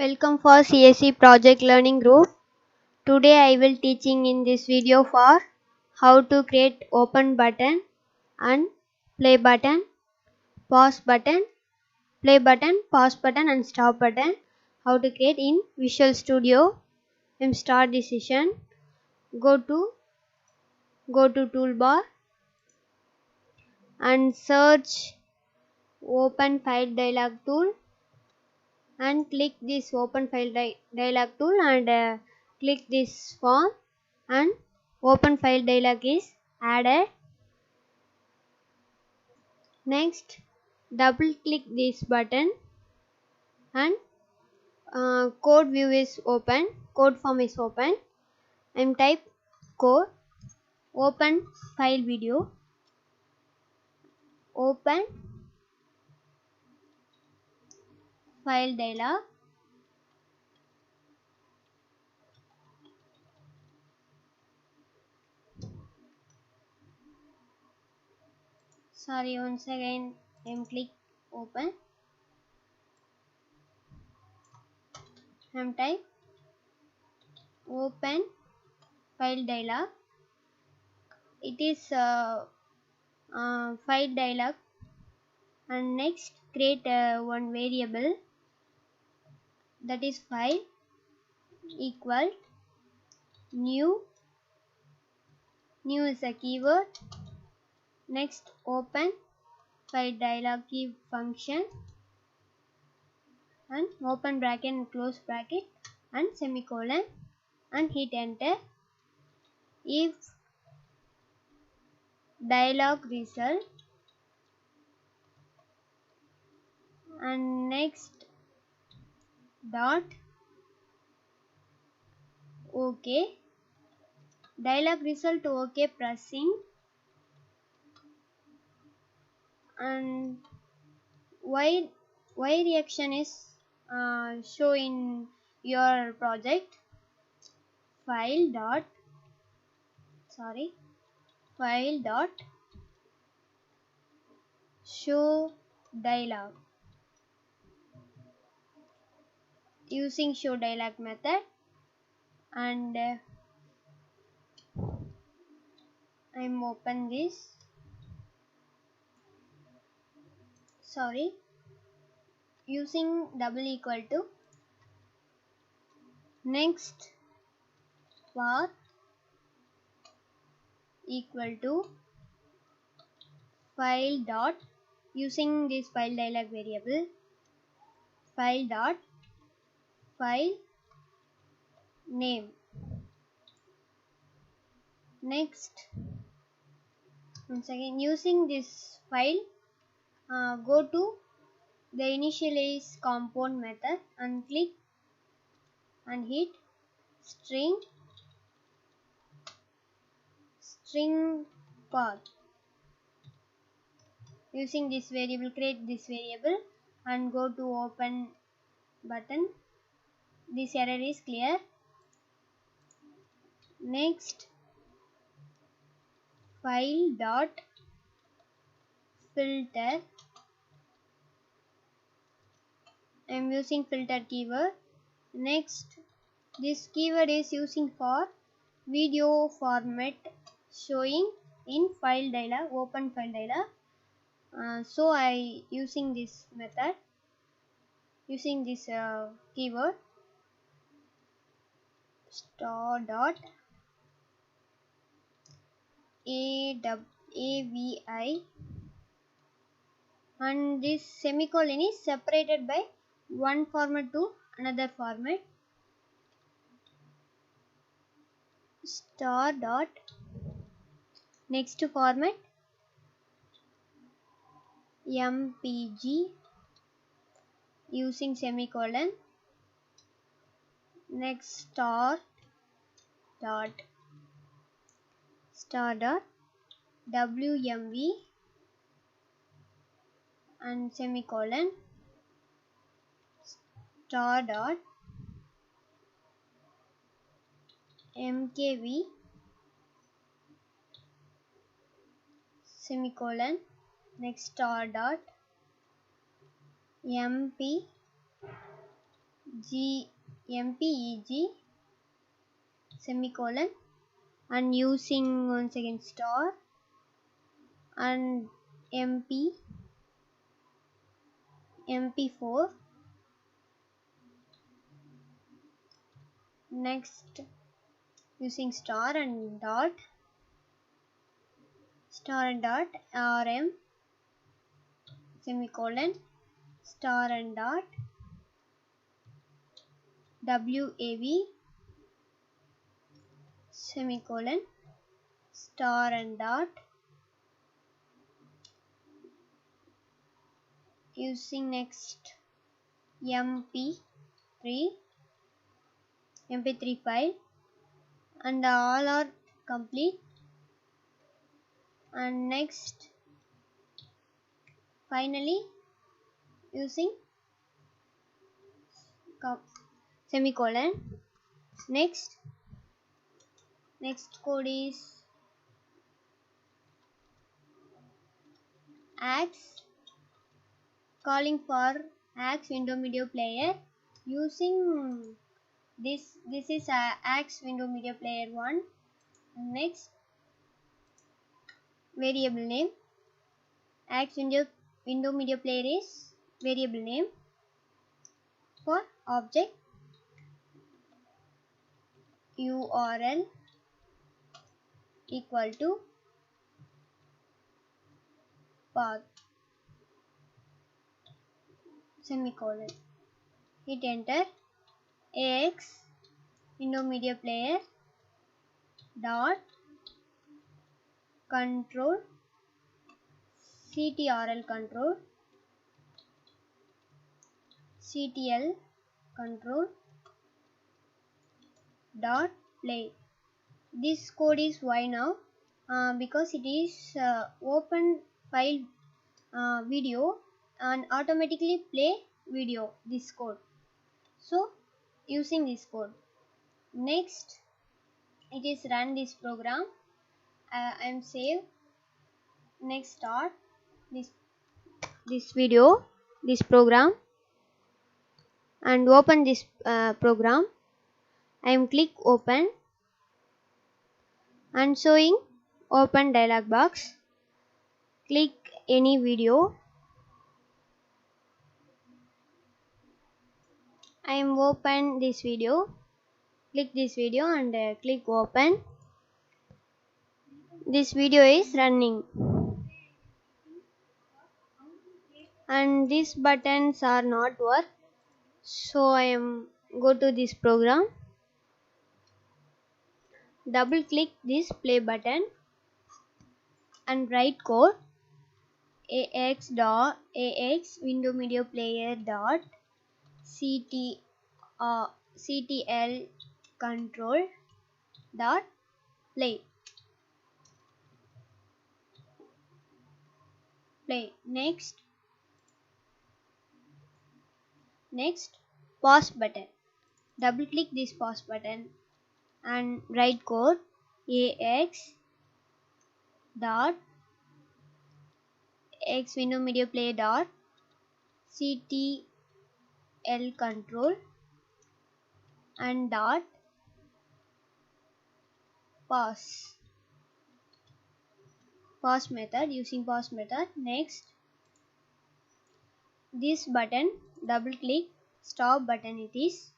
Welcome for CSE project learning group. Today I will teaching in this video for how to create open button and play button, pause button, play button, pause button and stop button. How to create in Visual Studio. Start the session. Go to toolbar and search open file dialog tool and click this open file dialog tool and click this form and open file dialog is added. Next double click this button and code view is open, code form is open and type code, open file video, open file dialog, once again click open and type open file dialog. It is file dialog and next create one variable, that is file equal new is a keyword. Next open file dialog key function and open bracket and close bracket and semicolon and hit enter. If dialog result and next dot OK, dialog result OK pressing and why reaction is show in your project. File dot show dialog using show dialog method and I'm open this, using double equal to next path equal to file dot, using this file dialog variable, file dot file name. Next once again using this file go to the initialize compound method and click and hit string path. Using this variable, create this variable and go to open button. This error is clear. Next file dot filter, I am using filter keyword. Next this keyword is using for video format showing in file dialog, open file dialog. So I using this method, using this keyword star dot avi and this semicolon is separated by one format to another format. Star dot next format mpg using semicolon. Next star dot wmv and semicolon, star dot mkv semicolon. Next star dot mp mpeg semicolon and using once again star and mp4 next using star and dot rm semicolon star and dot wav semicolon star and dot using next mp3 file and all are complete and next finally using semicolon next code is axe calling for axe window media player using this is axe window media player 1 next variable name axe window media player is variable name for object url equal to path semicolon hit enter ax window media player dot control ctrl control ctl control dot play. This code is why now because it is open file video and automatically play video this code, so using this code next it is run this program. I'm save next start this video this program and open this program. I am click open and showing open dialog box. Click any video. I am open this video. Click this video and click open. This video is running and these buttons are not work, so I am go to this program, double click this play button and write code ax window media player dot ctl control dot play next pause button, double click this pause button and write code ax dot x window media player dot ctl control and dot pause method using pause method. Next this button double click stop button, it is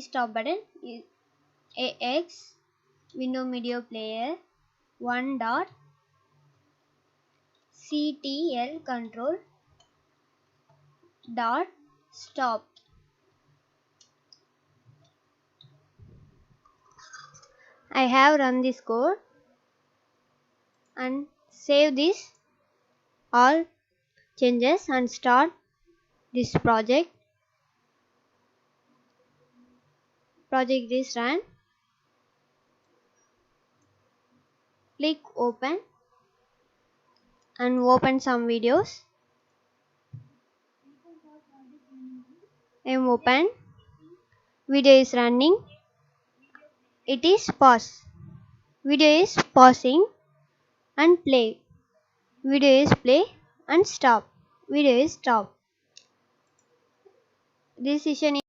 stop button ax window media player 1 dot ctl control dot stop. I have run this code and save this all changes and start this project is run. Click open and open some videos. I am open, video is running, it is pause, video is pausing and play, video is play and stop, video is stop. This session